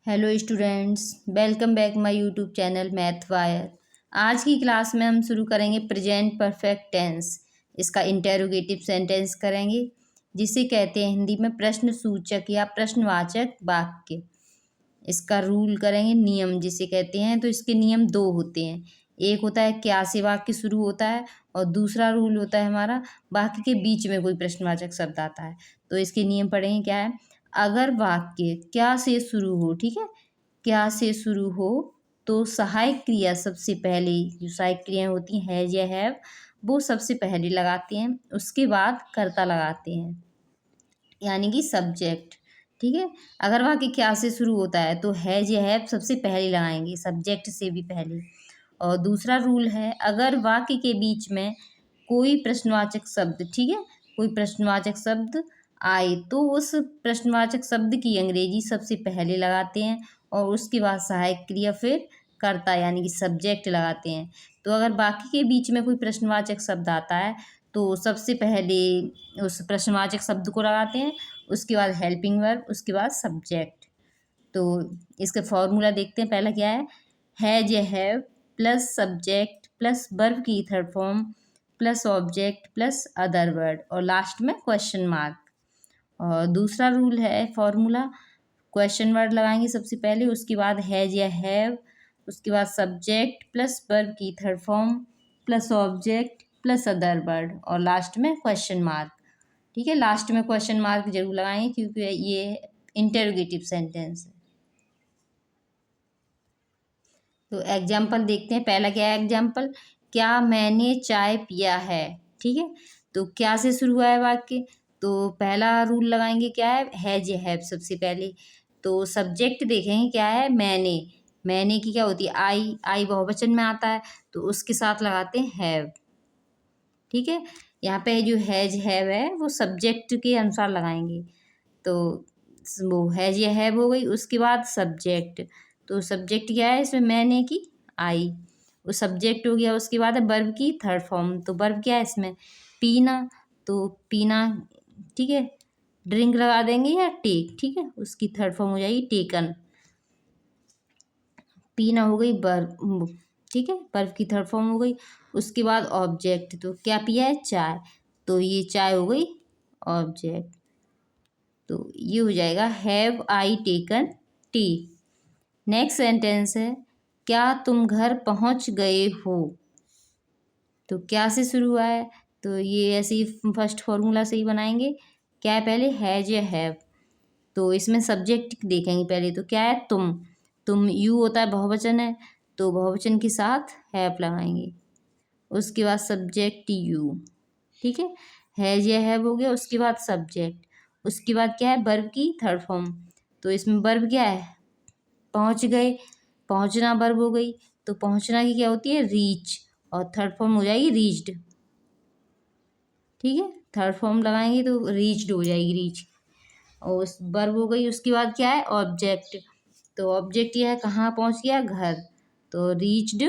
Hello students, welcome back my YouTube channel math wire. आज की class में हम शुरू करेंगे प्रेजेंट परफेक्ट टेंस। इसका इंटेरोगेटिव सेंटेंस करेंगे, जिसे कहते हैं हिंदी में प्रश्न सूचक या प्रश्नवाचक वाक्य। इसका रूल करेंगे, नियम जिसे कहते हैं। तो इसके नियम दो होते हैं। एक होता है क्या से वाक्य शुरू होता है, और दूसरा रूल होता है हमारा वाक्य के बीच में कोई प्रश्नवाचक शब्द आता है। तो इसके नियम पढ़ेंगे। क्या है? अगर वाक्य क्या से शुरू हो, ठीक है, क्या से शुरू हो, तो सहायक क्रिया सबसे पहले, जो सहायक क्रियाएं होती हैं हैज या हैव, वो सबसे पहले लगाते हैं। उसके बाद कर्ता लगाते हैं, यानी कि सब्जेक्ट। ठीक है, अगर वाक्य क्या से शुरू होता है तो हैज या हैव सबसे पहले लगाएंगे, सब्जेक्ट से भी पहले। और दूसरा रूल है, अगर वाक्य के बीच में कोई प्रश्नवाचक शब्द, ठीक है, कोई प्रश्नवाचक शब्द आए, तो उस प्रश्नवाचक शब्द की अंग्रेजी सबसे पहले लगाते हैं, और उसके बाद सहायक क्रिया फिर कर्ता यानी कि सब्जेक्ट लगाते हैं। तो अगर वाक्य के बीच में कोई प्रश्नवाचक शब्द आता है तो सबसे पहले उस प्रश्नवाचक शब्द को लगाते हैं, उसके बाद हेल्पिंग वर्ब, उसके बाद सब्जेक्ट। तो इसका फॉर्मूला देखते हैं। पहला क्या है? हैज या have plus subject plus verb की third form plus object plus other word, और लास्ट में क्वेश्चन मार्क। और दूसरा रूल है फॉर्मूला, क्वेश्चन वर्ड लगाएंगे सबसे पहले, उसके बाद हैज या हैव, उसके बाद सब्जेक्ट प्लस वर्ब की third form plus object plus other word, और लास्ट में क्वेश्चन मार्क। ठीक है, लास्ट में क्वेश्चन मार्क जरूर लगाएंगे क्योंकि ये इंटेरोगेटिव सेंटेंस है। तो एग्जाम्पल देखते हैं। पहला क्या है एग्जाम्पल? क्या मैंने चाय पिया है। ठीक है, तो क्या से शुरू हुआ है वाक्य, तो पहला रूल लगाएंगे क्या है? हैज या हैव सबसे पहले। तो सब्जेक्ट देखेंगे क्या है? मैंने। मैंने की क्या होती है? आई। आई बहुवचन में आता है, तो उसके साथ लगाते हैं हैव। ठीक है, यहाँ पे जो हैज हैव है वो सब्जेक्ट के अनुसार लगाएंगे। तो वो हैज या हैव हो गई, उसके बाद सब्जेक्ट। तो सब्जेक्ट क्या है इसमें? मैंने की आई, वो सब्जेक्ट हो गया। उसके बाद है वर्ब की थर्ड फॉर्म। तो वर्ब क्या है इसमें? पीना। तो पीना, ठीक है, ड्रिंक लगा देंगे या टेक। ठीक है, उसकी थर्ड फॉर्म हो जाएगी टेकन। पीना हो गई वर्ब, ठीक है, वर्ब की थर्ड फॉर्म हो गई। उसके बाद ऑब्जेक्ट, तो क्या पिया है? चाय, तो ये चाय हो गई ऑब्जेक्ट। तो ये हो जाएगा have I taken T. Next sentence है, क्या तुम घर पहुंच गए हो। तो क्या से शुरू हुआ है, तो ये ऐसे ही फर्स्ट फॉर्मूला से ही बनाएंगे। क्या है पहले? हैज या हैव। तो इसमें सब्जेक्ट देखेंगे पहले, तो क्या है? तुम यू होता है, बहुवचन है, तो बहुवचन के साथ हैव लगाएंगे। उसके बाद सब्जेक्ट यू। ठीक है, हैज या हैव हो गया। उसके बाद सब्जेक्ट, उसके बाद क्या है? वर्ब की थर्ड फॉर्म। तो इसमें वर्ब क्या है? पहुंच गए, पहुंचना वर्ब हो गई। तो पहुंचना की क्या होती है? रीच, और थर्ड फॉर्म हो जाएगी रीच्ड। ठीक है, थर्ड फॉर्म लगाएंगे तो रीच्ड हो जाएगी, रीच, और उस वर्ब हो गई। उसके बाद क्या है? ऑब्जेक्ट। तो ऑब्जेक्ट यह है कहाँ पहुंच गया? घर, तो रीच्ड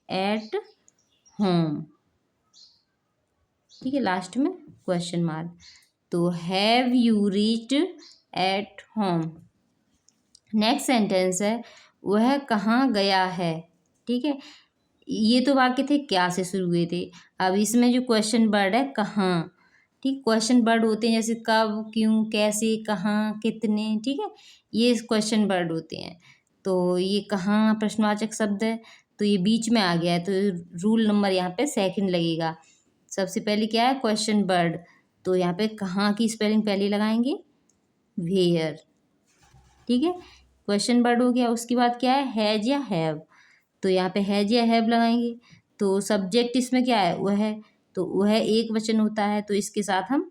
एट होम। ठीक है, लास्ट में क्वेश्चन मार्क। तो have you reached at home. Next sentence है, वह कहाँ गया है। ठीक है, ये तो वाक्य थे क्या से शुरू हुए थे। अब इसमें जो क्वेश्चन वर्ड है कहाँ, ठीक, क्वेश्चन वर्ड होते हैं जैसे कब, क्यों, कैसे, कहाँ, कितने। ठीक है, ये क्वेश्चन वर्ड होते हैं। तो ये कहाँ प्रश्नवाचक शब्द है, तो ये बीच में आ गया है, तो रूल नंबर यहाँ पे सेकंड लगेगा। सबसे पहले क्या है? Question word. तो यहाँ पे कहाँ की स्पेलिंग पहले लगाएंगे? वेयर। ठीक है, क्वेश्चन वर्ड हो गया। उसके बाद क्या है? हैज या हैव। तो यहाँ पे हैज या हैव लगाएंगे। तो सब्जेक्ट इसमें क्या है? वह है, तो वह एक वचन होता है, तो इसके साथ हम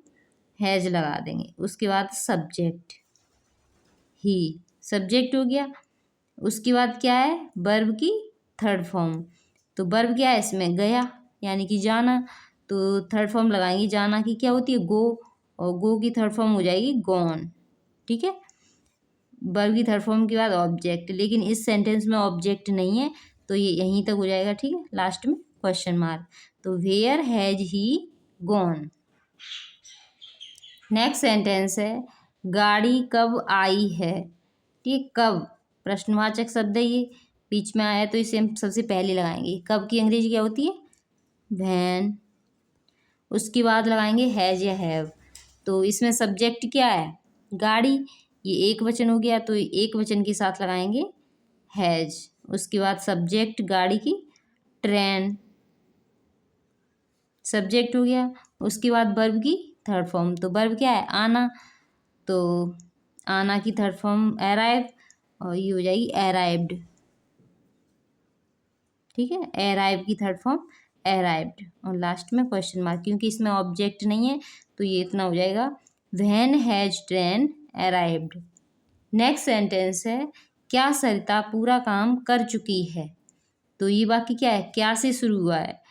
हैज लगा देंगे। उसके बाद सब्जेक्ट ही, सब्जेक्ट हो गया। उसके बाद क्या है? वर्ब की थर्ड फॉर्म। तो वर्ब क्या है इसमें? गया, यानी कि जाना। तो थर्ड फॉर्म लगाएंगे, जाना की क्या होती है? गो, और गो की थर्ड फॉर्म हो जाएगी गॉन। ठीक है, वर्ब की थर्ड फॉर्म के बाद ऑब्जेक्ट, लेकिन इस सेंटेंस में ऑब्जेक्ट नहीं है, तो ये यहीं तक हो जाएगा। ठीक है, लास्ट में क्वेश्चन मार्क। तो where has he gone. Next sentence है, गाड़ी कब आई है। ठीक है। कब प्रश्नवाचक शब्द है, ये बीच में आया तो इसे हम सबसे पहले लगाएंगे। कब की अंग्रेजी क्या होती है? व्हेन। उसके बाद लगाएंगे हैज या हैव। तो इसमें सब्जेक्ट क्या है? गाड़ी। ये एक वचन हो गया तो एक वचन के साथ लगाएंगे हैज। उसके बाद सब्जेक्ट गाड़ी की, ट्रेन सब्जेक्ट हो गया। उसके बाद वर्ब की थर्ड फॉर्म। तो वर्ब क्या है? आना। तो आना की थर्ड फॉर्म अराइव, और ये हो जाएगी अराइव्ड। ठीक है, अराइव की थर्ड फॉर्म अराइव्ड, और लास्ट में क्वेश्चन मार्क, क्योंकि इसमें ऑब्जेक्ट नहीं है तो ये इतना हो जाएगा when has train arrived. Next sentence है, क्या सरिता पूरा काम कर चुकी है? तो ये वाक्य क्या है? क्या से शुरू हुआ है,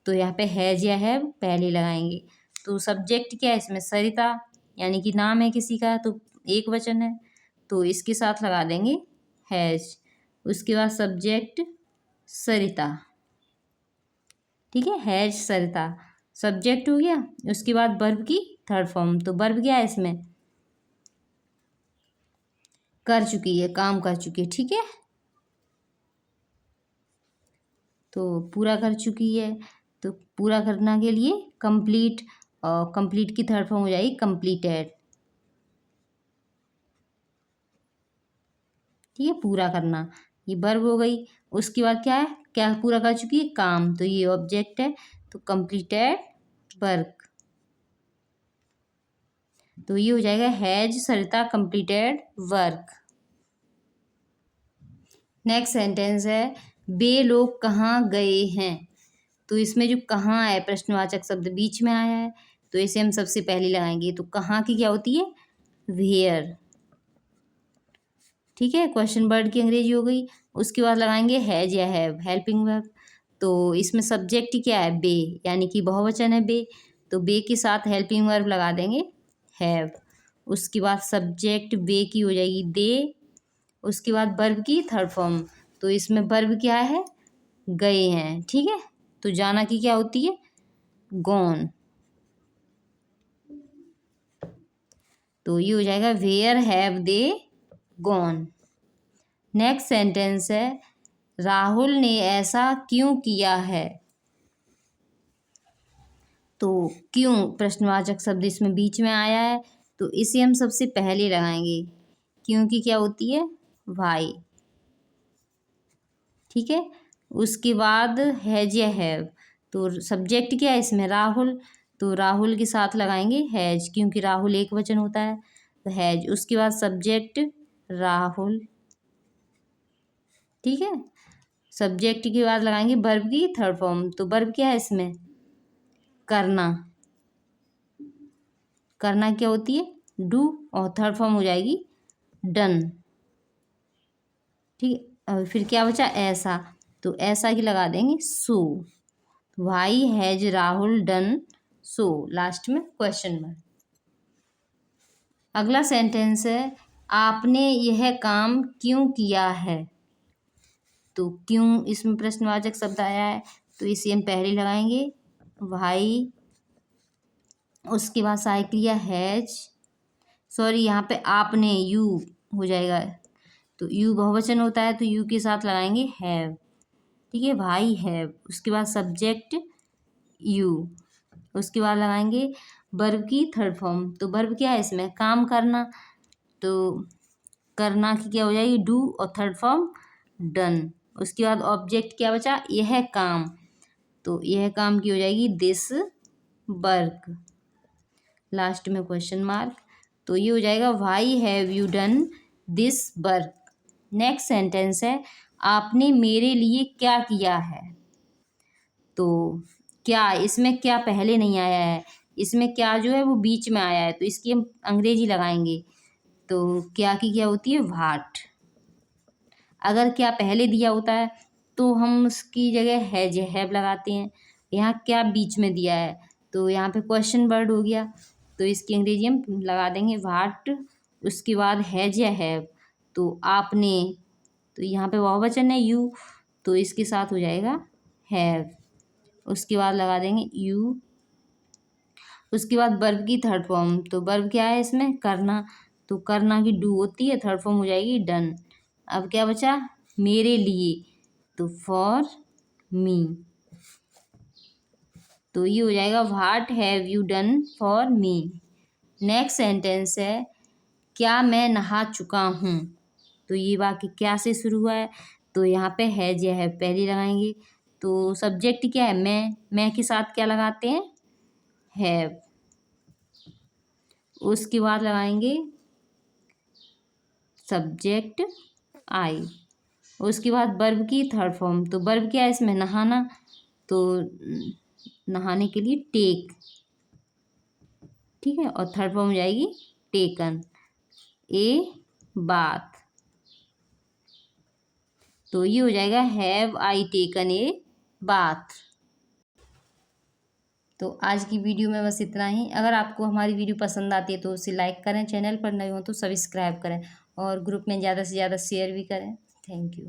तो यहाँ पे हैज या हैव पहले लगाएंगे। तो सब्जेक्ट क्या है इसमें? सरिता, यानी कि नाम है किसी का, तो एक वचन है तो इसके साथ लगा देंगे हैज। उसके बाद सब्जेक्ट सरिता। ठीक है, हैज सरिता सब्जेक्ट हो गया। उसके बाद वर्ब की थर्ड फॉर्म। तो वर्ब क्या है इसमें? कर चुकी है, काम कर चुकी है। ठीक है, तो पूरा कर चुकी है, तो पूरा करना के लिए कंप्लीट, और कंप्लीट की थर्ड फॉर्म हो जाएगी कंप्लीटेड। ठीक है, पूरा करना ये वर्ब हो गई। उसके बाद क्या है? क्या पूरा कर चुकी है? काम। तो ये ऑब्जेक्ट है, तो कंप्लीटेड वर्क। तो ये हो जाएगा has Sarita completed work. Next sentence है, वे लोग कहाँ गए हैं? तो इसमें जो कहाँ है प्रश्नवाचक शब्द बीच में आया है, तो इसे हम सबसे पहले लगाएंगे। तो कहाँ की क्या होती है? वेयर। ठीक है, क्वेश्चन वर्ड की अंग्रेजी हो गई। उसके बाद लगाएंगे हैज या हैव, हेल्पिंग वर्ब। तो इसमें सब्जेक्ट क्या है? बे, यानी कि बहुवचन है बे, तो बे के साथ हेल्पिंग वर्ब लगा देंगे हैव। उसके बाद सब्जेक्ट बे की हो जाएगी दे। उसके बाद वर्ब की थर्ड फॉर्म। तो इसमें वर्ब क्या है? गए हैं। ठीक है, तो जाना की क्या होती है? गॉन। तो ये हो जाएगा where have they gone. Next sentence है, राहुल ने ऐसा क्यों किया है? तो क्यों प्रश्नवाचक शब्द इसमें बीच में आया है, तो इसे हम सबसे पहले लगाएंगे। क्योंकि क्या होती है? वाई। ठीक है, उसके बाद हैज या हैव। तो सब्जेक्ट क्या है इसमें? राहुल। तो राहुल के साथ लगाएंगे हैज, क्योंकि राहुल एक वचन होता है, तो हैज। उसके बाद सब्जेक्ट राहुल। ठीक है, सब्जेक्ट के बाद लगाएंगे वर्ब की थर्ड फॉर्म। तो वर्ब क्या है इसमें? करना। करना क्या होती है? डू, और थर्ड फॉर्म हो जाएगी डन। ठीक है, और फिर क्या बचा? ऐसा। तो ऐसा की लगा देंगे so. Why has Rahul done so, last में क्वेश्चन मार्क। अगला सेंटेंस है, आपने यह काम क्यों किया है? तो क्यों इसमें प्रश्नवाचक शब्द आया है, तो इसे हम पहले लगाएंगे वाई। उसके बाद सहायक क्रिया हैज, सॉरी यहाँ पे आपने, यू हो जाएगा, तो यू बहुवचन होता है तो यू के साथ लगाएंगे हैव। ठीक है, भाई हैव। उसके बाद सब्जेक्ट यू। उसके बाद लगाएंगे वर्ब की थर्ड फॉर्म। तो वर्ब क्या है इसमें? काम करना। तो करना की क्या हो जाएगी? डू, और थर्ड फॉर्म डन। उसके बाद ऑब्जेक्ट क्या बचा? यह काम। तो यह काम की हो जाएगी दिस वर्क, लास्ट में क्वेश्चन मार्क। तो ये हो जाएगा why have you done this work. Next sentence है, आपने मेरे लिए क्या किया है? तो क्या, इसमें क्या पहले नहीं आया है, इसमें क्या जो है वो बीच में आया है, तो इसकी हम अंग्रेजी लगाएंगे। तो क्या की क्या होती है? व्हाट। अगर क्या पहले दिया होता है तो हम उसकी जगह हैज हैव लगाते हैं। यहाँ क्या बीच में दिया है, तो यहाँ पे क्वेश्चन वर्ड हो गया, तो इसकी अंग्रेजी हम लगा देंगे व्हाट। उसके बाद हैज या हैव, तो आपने, तो यहाँ पे बहुवचन है यू, तो इसके साथ हो जाएगा हैव। उसके बाद लगा देंगे यू। उसके बाद वर्ब की थर्ड फॉर्म। तो वर्ब क्या है इसमें? करना। तो करना की डू होती है, थर्ड फॉर्म हो जाएगी डन। अब क्या बचा, मेरे लिए, तो फॉर मी, तो ये हो जाएगा what have you done for me. Next sentence है, क्या मैं नहा चुका हूँ। तो ये वाक्य क्या से शुरू हुआ है, तो यहाँ पे हैज या है पहले लगाएंगे। तो सब्जेक्ट क्या है, मैं के साथ क्या लगाते हैं, हैव। उसके बाद लगाएंगे सब्जेक्ट आई। उसके बाद वर्ब की थर्ड फॉर्म, तो वर्ब क्या है इसमें, नहाना, तो नहाने के लिए टेक, ठीक है। और थर्ड फॉर्म हो जाएगी टेकन, ए बाथ। तो ये हो जाएगा have I taken a bath. तो आज की वीडियो में बस इतना ही। अगर आपको हमारी वीडियो पसंद आती है तो उसे लाइक करें, चैनल पर नए हो तो सब्सक्राइब करें और ग्रुप में ज़्यादा से ज़्यादा शेयर भी करें। Thank you.